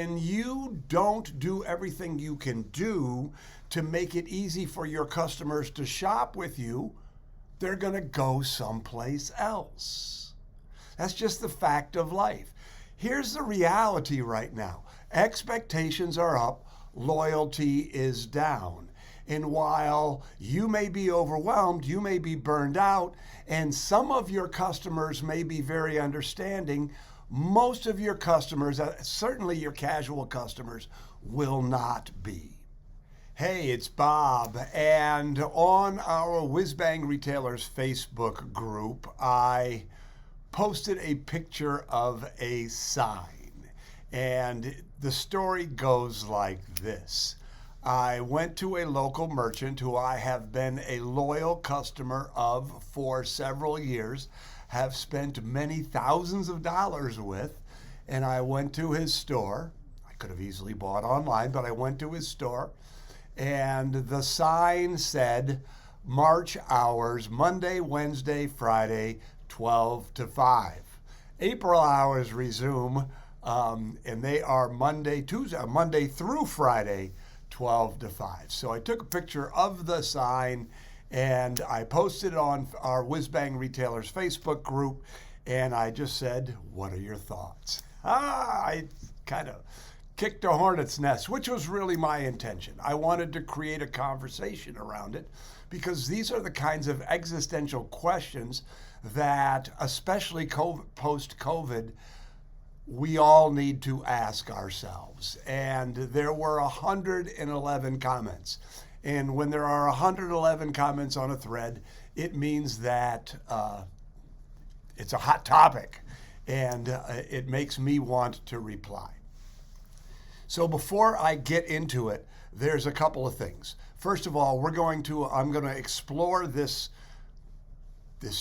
and you don't do everything you can do to make it easy for your customers to shop with you, they're going to go someplace else. That's just the fact of life. Here's the reality right now. Expectations are up, loyalty is down. And while you may be overwhelmed, you may be burned out, and some of your customers may be very understanding, most of your customers, certainly your casual customers, will not be. Hey, it's Bob, and on our Whiz Bang Retailers Facebook group, I posted a picture of a sign, and the story goes like this. I went to a local merchant who I have been a loyal customer of for several years, have spent many thousands of dollars with, and I went to his store. I could have easily bought online, but I went to his store, and the sign said, March hours, Monday, Wednesday, Friday, 12 to 5. April hours resume, and they are Monday through Friday, 12 to 5. So I took a picture of the sign and I posted it on our Whiz Bang Retailers Facebook group, and I just said, what are your thoughts? I kind of kicked a hornet's nest, which was really my intention. I wanted to create a conversation around it because these are the kinds of existential questions that, especially post-COVID, we all need to ask ourselves. And there were 111 comments. And when there are 111 comments on a thread, it means that it's a hot topic, and it makes me want to reply. So before I get into it, there's a couple of things. First of all, I'm going to explore this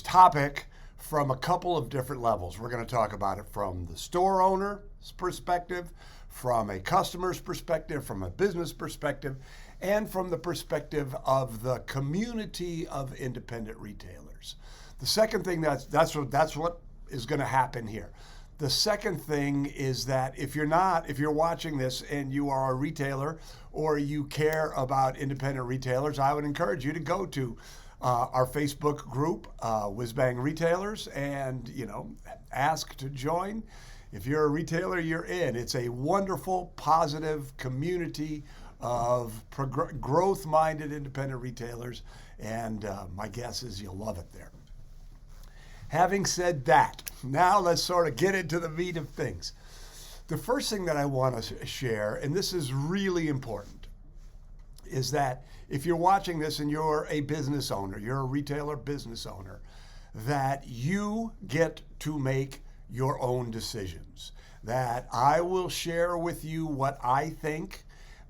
topic from a couple of different levels. We're going to talk about it from the store owner's perspective, from a customer's perspective, from a business perspective, and from the perspective of the community of independent retailers. The second thing, that's what is going to happen here. The second thing is that if you're watching this and you are a retailer or you care about independent retailers, I would encourage you to go to our Facebook group, Whiz Bang Retailers, and ask to join. If you're a retailer, you're in. It's a wonderful, positive community of growth-minded independent retailers, and my guess is you'll love it there. Having said that, now let's sort of get into the meat of things. The first thing that I want to share, and this is really important, is that if you're watching this and you're a business owner, you're a retailer business owner, that you get to make your own decisions. That I will share with you what I think,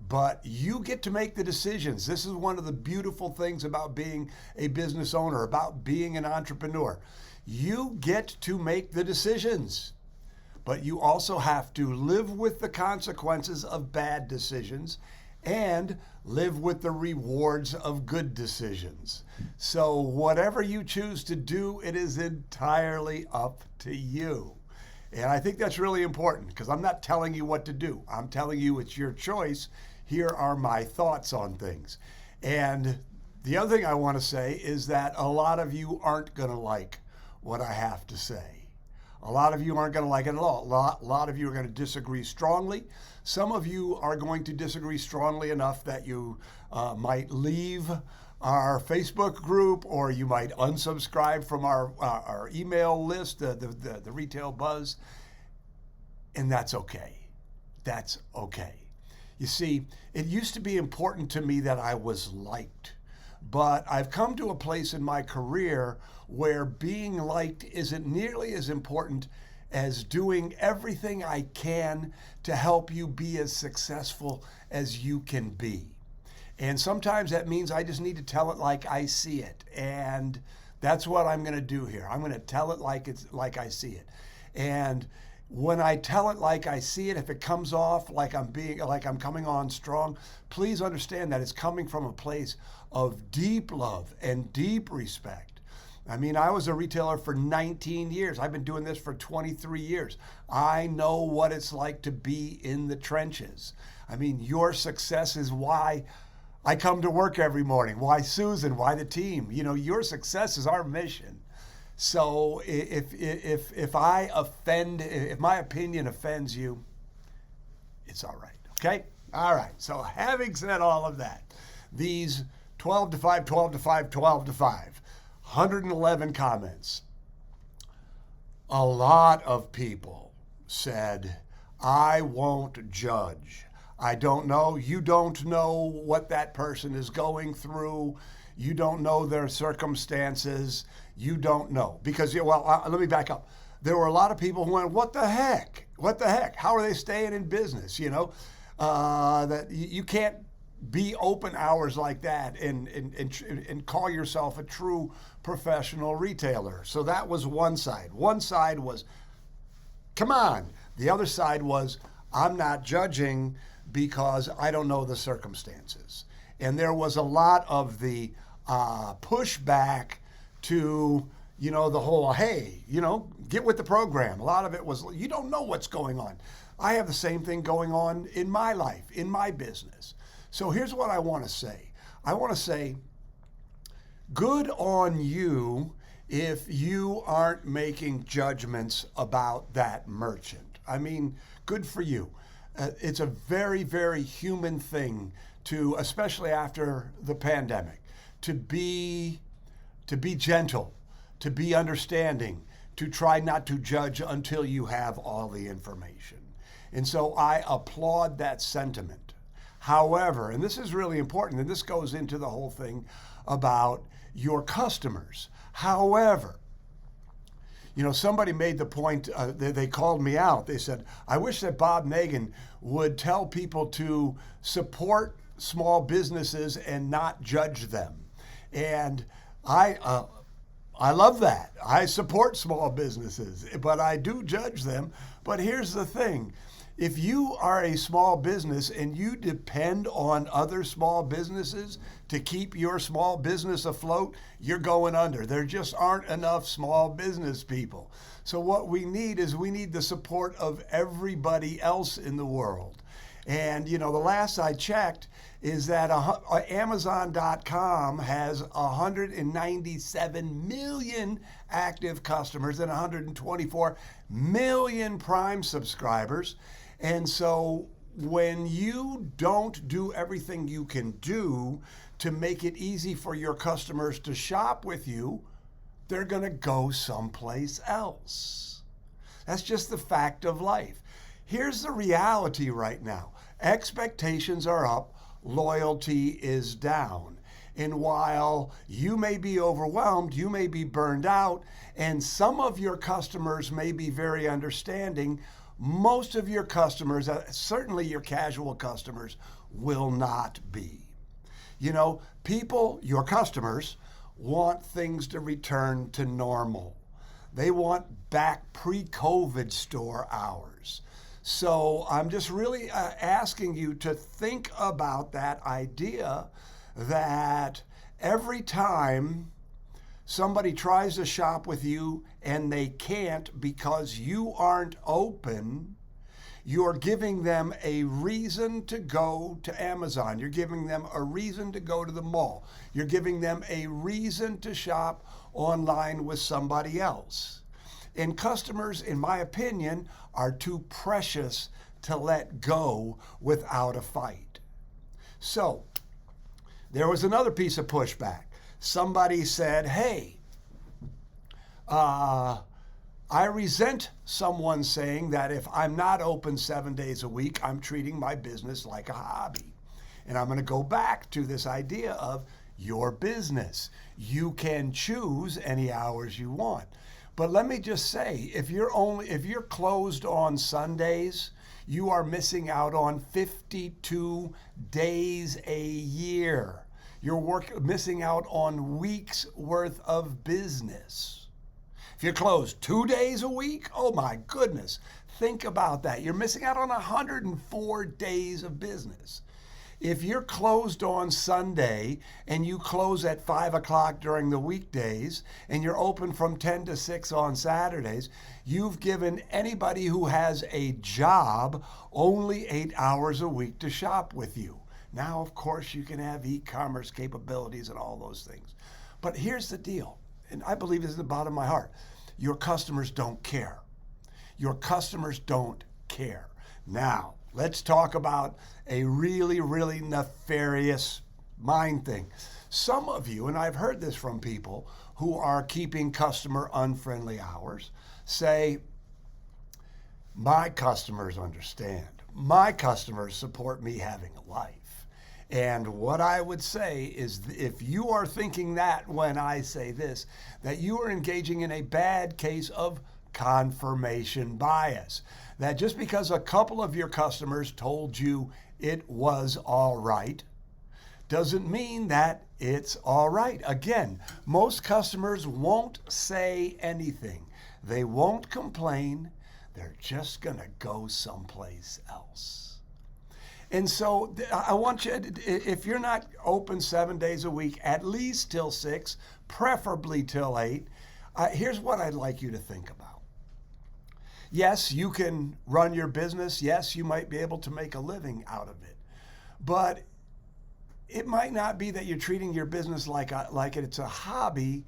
but you get to make the decisions. This is one of the beautiful things about being a business owner, about being an entrepreneur. You get to make the decisions, but you also have to live with the consequences of bad decisions and live with the rewards of good decisions. So whatever you choose to do, it is entirely up to you. And I think that's really important because I'm not telling you what to do. I'm telling you it's your choice. Here are my thoughts on things. And the other thing I want to say is that a lot of you aren't going to like what I have to say. A lot of you aren't going to like it at all. A lot of you are going to disagree strongly. Some of you are going to disagree strongly enough that you might leave our Facebook group, or you might unsubscribe from our email list, the Retail Buzz, and that's okay. That's okay. You see, it used to be important to me that I was liked, but I've come to a place in my career where being liked isn't nearly as important as doing everything I can to help you be as successful as you can be. And sometimes that means I just need to tell it like I see it. And that's what I'm going to do here. I'm going to tell it like I see it. And when I tell it like I see it, if it comes off like I'm coming on strong, please understand that it's coming from a place of deep love and deep respect. I mean, I was a retailer for 19 years. I've been doing this for 23 years. I know what it's like to be in the trenches. I mean, your success is why I come to work every morning. Why Susan? Why the team? You know, your success is our mission. So if I offend, if my opinion offends you, it's all right. Okay? All right. So having said all of that, these 12 to 5, 12 to 5, 12 to 5, 111 comments. A lot of people said, I won't judge. I don't know. You don't know what that person is going through. You don't know their circumstances. You don't know. Because, well, let me back up. There were a lot of people who went, what the heck? What the heck? How are they staying in business? You know, that you can't be open hours like that and call yourself a true professional retailer. So that was one side. One side was, come on. The other side was, I'm not judging because I don't know the circumstances. And there was a lot of the pushback to, you know, the whole, hey, you know, get with the program. A lot of it was, you don't know what's going on. I have the same thing going on in my life, in my business. So here's what I want to say. I want to say, good on you if you aren't making judgments about that merchant. I mean, good for you. It's a very, very human thing to, especially after the pandemic, to be gentle, to be understanding, to try not to judge until you have all the information. And so I applaud that sentiment. However, and this is really important, and this goes into the whole thing about your customers. However, you know, somebody made the point, they called me out. They said, I wish that Bob Nagin would tell people to support small businesses and not judge them. And I love that. I support small businesses, but I do judge them. But here's the thing. If you are a small business and you depend on other small businesses to keep your small business afloat, you're going under. There just aren't enough small business people. So what we need is we need the support of everybody else in the world. And, you know, the last I checked is that Amazon.com has 197 million active customers and 124 million Prime subscribers. And so when you don't do everything you can do to make it easy for your customers to shop with you, they're going to go someplace else. That's just the fact of life. Here's the reality right now. Expectations are up, loyalty is down. And while you may be overwhelmed, you may be burned out, and some of your customers may be very understanding, most of your customers, certainly your casual customers, will not be. You know, people, your customers, want things to return to normal. They want back pre-COVID store hours. So I'm just really asking you to think about that idea that every time somebody tries to shop with you and they can't because you aren't open, you're giving them a reason to go to Amazon. You're giving them a reason to go to the mall. You're giving them a reason to shop online with somebody else. And customers, in my opinion, are too precious to let go without a fight. So there was another piece of pushback. Somebody said, hey, I resent someone saying that if I'm not open 7 days a week, I'm treating my business like a hobby. And I'm going to go back to this idea of your business. You can choose any hours you want. But let me just say, if you're closed on Sundays, you are missing out on 52 days a year. You're missing out on weeks worth of business. If you're closed 2 days a week, oh my goodness, think about that. You're missing out on 104 days of business. If you're closed on Sunday and you close at 5 o'clock during the weekdays and you're open from 10 to 6 on Saturdays, you've given anybody who has a job only 8 hours a week to shop with you. Now, of course, you can have e-commerce capabilities and all those things. But here's the deal, and I believe this is the bottom of my heart. Your customers don't care. Your customers don't care. Now, let's talk about a really, really nefarious mind thing. Some of you, and I've heard this from people who are keeping customer unfriendly hours, say, my customers understand. My customers support me having a life. And what I would say is, if you are thinking that when I say this, that you are engaging in a bad case of confirmation bias. That just because a couple of your customers told you it was all right, doesn't mean that it's all right. Again, most customers won't say anything. They won't complain. They're just going to go someplace else. And so I want you, if you're not open 7 days a week, at least till 6, preferably till 8, here's what I'd like you to think about. Yes, you can run your business. Yes, you might be able to make a living out of it. But it might not be that you're treating your business like it's a hobby.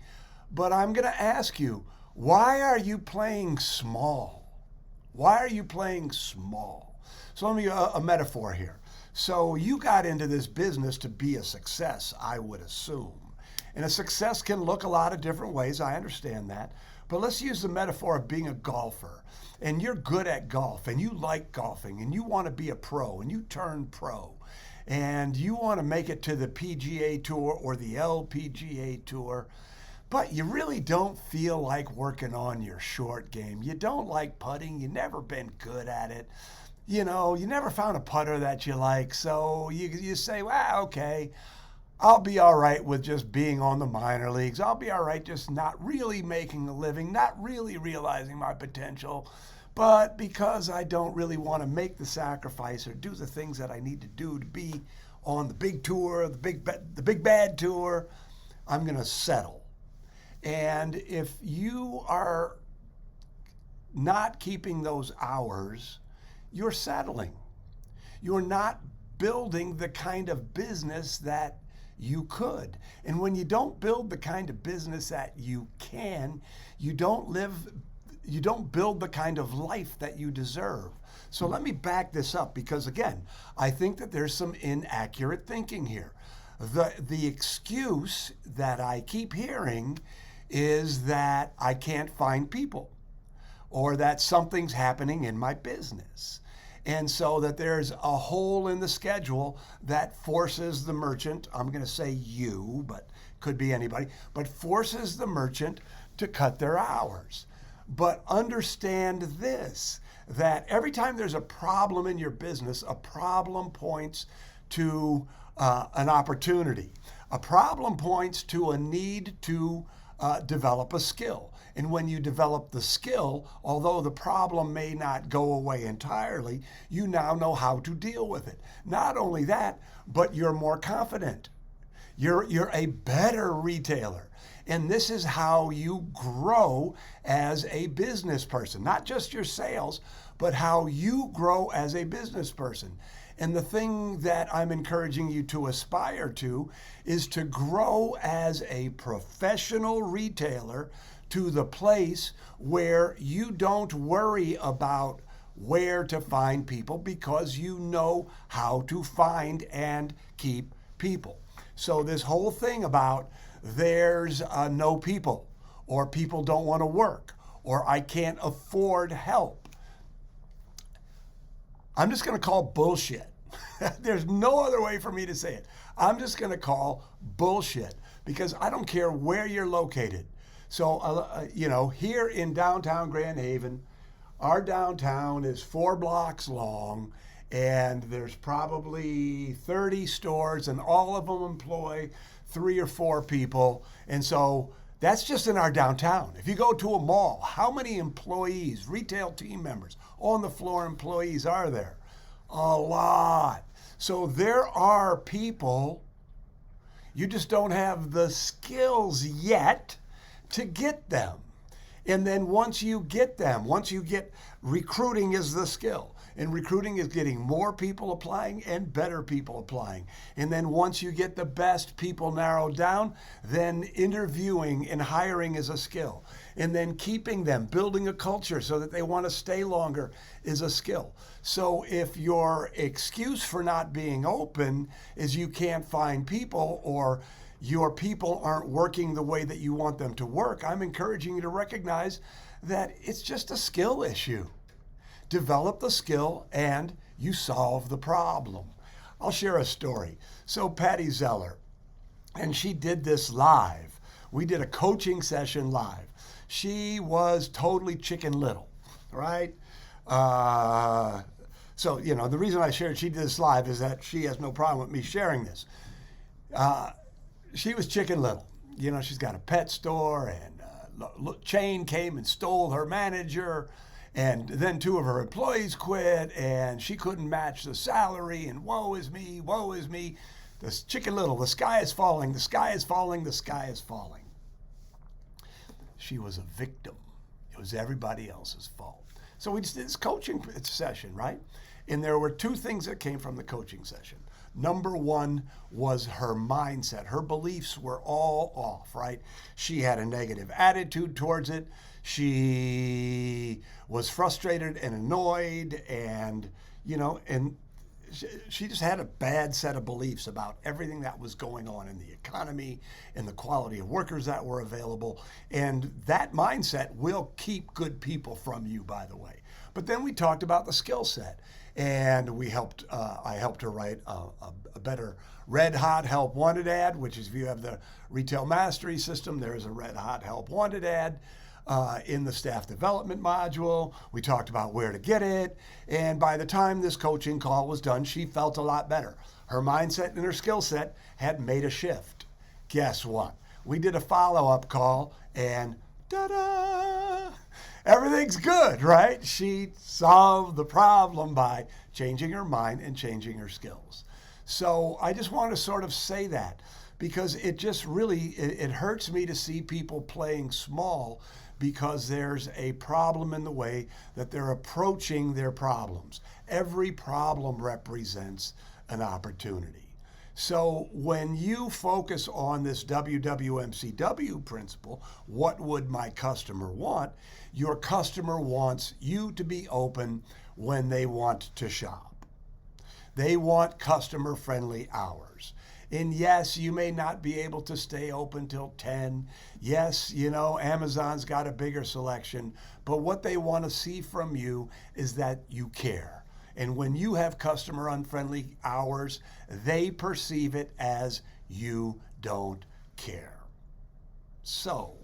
But I'm going to ask you, why are you playing small? Why are you playing small? So let me a metaphor here. So you got into this business to be a success, I would assume. And a success can look a lot of different ways. I understand that. But let's use the metaphor of being a golfer. And you're good at golf, and you like golfing, and you want to be a pro, and you turn pro. And you want to make it to the PGA Tour or the LPGA Tour. But you really don't feel like working on your short game. You don't like putting. You've never been good at it. You know, you never found a putter that you like. So you say, well, okay, I'll be all right with just being on the minor leagues. I'll be all right just not really making a living, not really realizing my potential. But because I don't really want to make the sacrifice or do the things that I need to do to be on the big tour, the big bad tour, I'm going to settle. And if you are not keeping those hours, you're settling. You're not building the kind of business that you could. And when you don't build the kind of business that you can, you don't build the kind of life that you deserve. So let me back this up, because again, I think that there's some inaccurate thinking here. The excuse that I keep hearing is that I can't find people, or that something's happening in my business. And so that there's a hole in the schedule that forces the merchant, I'm going to say you, but could be anybody, but forces the merchant to cut their hours. But understand this, that every time there's a problem in your business, a problem points to an opportunity. A problem points to a need to develop a skill. And when you develop the skill, although the problem may not go away entirely, you now know how to deal with it. Not only that, but you're more confident. You're a better retailer. And this is how you grow as a business person. Not just your sales, but how you grow as a business person. And the thing that I'm encouraging you to aspire to is to grow as a professional retailer to the place where you don't worry about where to find people, because you know how to find and keep people. So this whole thing about there's no people, or people don't want to work, or I can't afford help, I'm just going to call bullshit. There's no other way for me to say it. I'm just going to call bullshit, because I don't care where you're located. So, here in downtown Grand Haven, our downtown is 4 blocks long, and there's probably 30 stores, and all of them employ 3 or 4 people. And so that's just in our downtown. If you go to a mall, how many employees, retail team members, on the floor employees are there? A lot. So there are people, you just don't have the skills yet to get them. And then once you get them, recruiting is the skill. And recruiting is getting more people applying and better people applying. And then once you get the best people narrowed down, then interviewing and hiring is a skill. And then keeping them, building a culture so that they want to stay longer is a skill. So if your excuse for not being open is you can't find people or your people aren't working the way that you want them to work, I'm encouraging you to recognize that it's just a skill issue. Develop the skill and you solve the problem. I'll share a story. So Patty Zeller, and she did this live. We did a coaching session live. She was totally Chicken Little, right? So, the reason I shared she did this live is that she has no problem with me sharing this. She was Chicken Little. She's got a pet store, and chain came and stole her manager, and then 2 of her employees quit, and she couldn't match the salary, and woe is me, woe is me. This Chicken Little, the sky is falling, the sky is falling, the sky is falling. She was a victim. It was everybody else's fault. So we just did this coaching session, right? And there were 2 things that came from the coaching session. Number 1 was her mindset. Her beliefs were all off, right? She had a negative attitude towards it. She was frustrated and annoyed, and she just had a bad set of beliefs about everything that was going on in the economy and the quality of workers that were available. And that mindset will keep good people from you, by the way. But then we talked about the skill set, and I helped her write a better Red Hot Help Wanted ad, which is, if you have the Retail Mastery System, there is a Red Hot Help Wanted ad. In the staff development module, we talked about where to get it, and by the time this coaching call was done, she felt a lot better. Her mindset and her skill set had made a shift. Guess what? We did a follow-up call, and ta-da! Everything's good, right? She solved the problem by changing her mind and changing her skills. So I just want to sort of say that, because it just really, it hurts me to see people playing small because there's a problem in the way that they're approaching their problems. Every problem represents an opportunity. So when you focus on this WWMCW principle, what would my customer want? Your customer wants you to be open when they want to shop. They want customer-friendly hours. And yes, you may not be able to stay open till 10. Yes, Amazon's got a bigger selection. But what they want to see from you is that you care. And when you have customer unfriendly hours, they perceive it as you don't care. So,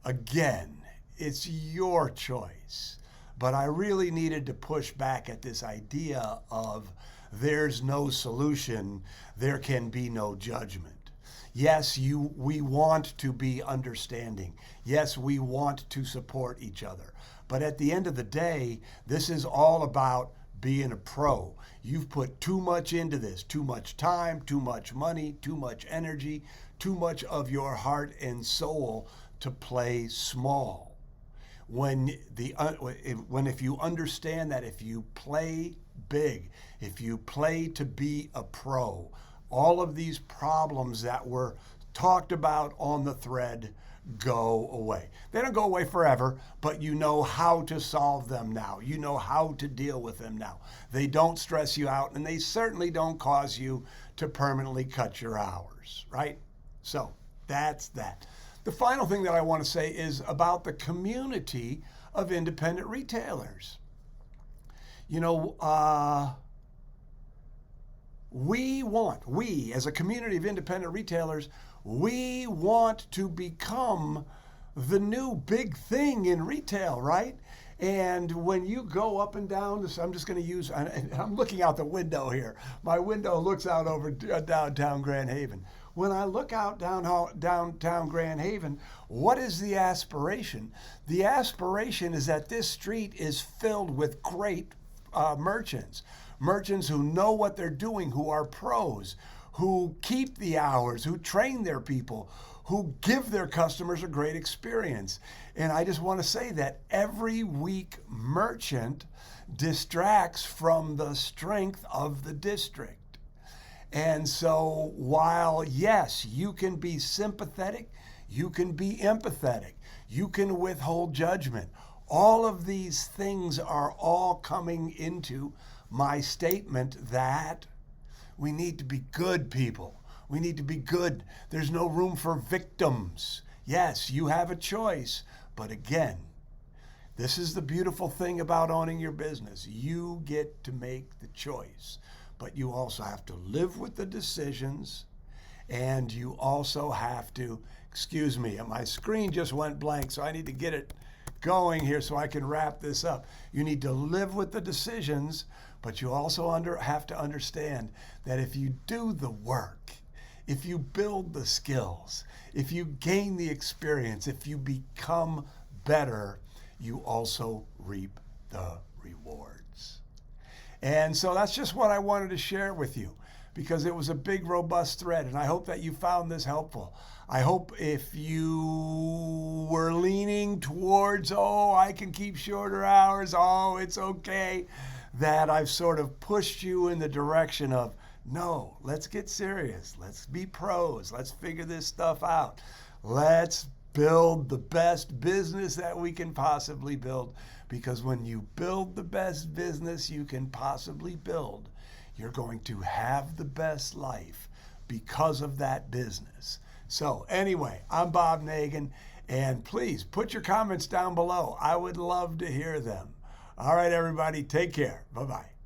again, it's your choice. But I really needed to push back at this idea of there's no solution, there can be no judgment. Yes, we want to be understanding. Yes, we want to support each other. But at the end of the day, this is all about being a pro. You've put too much into this, too much time, too much money, too much energy, too much of your heart and soul to play small. If you understand that if you play big, if you play to be a pro, all of these problems that were talked about on the thread go away. They don't go away forever, but you know how to solve them now. You know how to deal with them now. They don't stress you out, and they certainly don't cause you to permanently cut your hours, right? So that's that. The final thing that I want to say is about the community of independent retailers. We as a community of independent retailers, we want to become the new big thing in retail, right? And when you go up and down this, I'm looking out the window here. My window looks out over downtown Grand Haven. When I look out downtown Grand Haven, what is the aspiration? The aspiration is that this street is filled with great merchants, merchants who know what they're doing, who are pros, who keep the hours, who train their people, who give their customers a great experience. And I just want to say that every weak merchant distracts from the strength of the district. And so while, yes, you can be sympathetic, you can be empathetic, you can withhold judgment, all of these things are all coming into my statement that we need to be good people. We need to be good. There's no room for victims. Yes, you have a choice, but again, this is the beautiful thing about owning your business. You get to make the choice, but you also have to live with the decisions, and you also have to, excuse me, my screen just went blank, so I need to get it going here so I can wrap this up. You need to live with the decisions, but you also have to understand that if you do the work, if you build the skills, if you gain the experience, if you become better, you also reap the rewards. And so that's just what I wanted to share with you, because it was a big, robust thread, and I hope that you found this helpful. I hope if you were leaning towards, oh, I can keep shorter hours, oh, it's okay, that I've sort of pushed you in the direction of, no, let's get serious. Let's be pros. Let's figure this stuff out. Let's build the best business that we can possibly build, because when you build the best business you can possibly build, you're going to have the best life because of that business. So anyway, I'm Bob Nagin, and please put your comments down below. I would love to hear them. All right, everybody, take care. Bye-bye.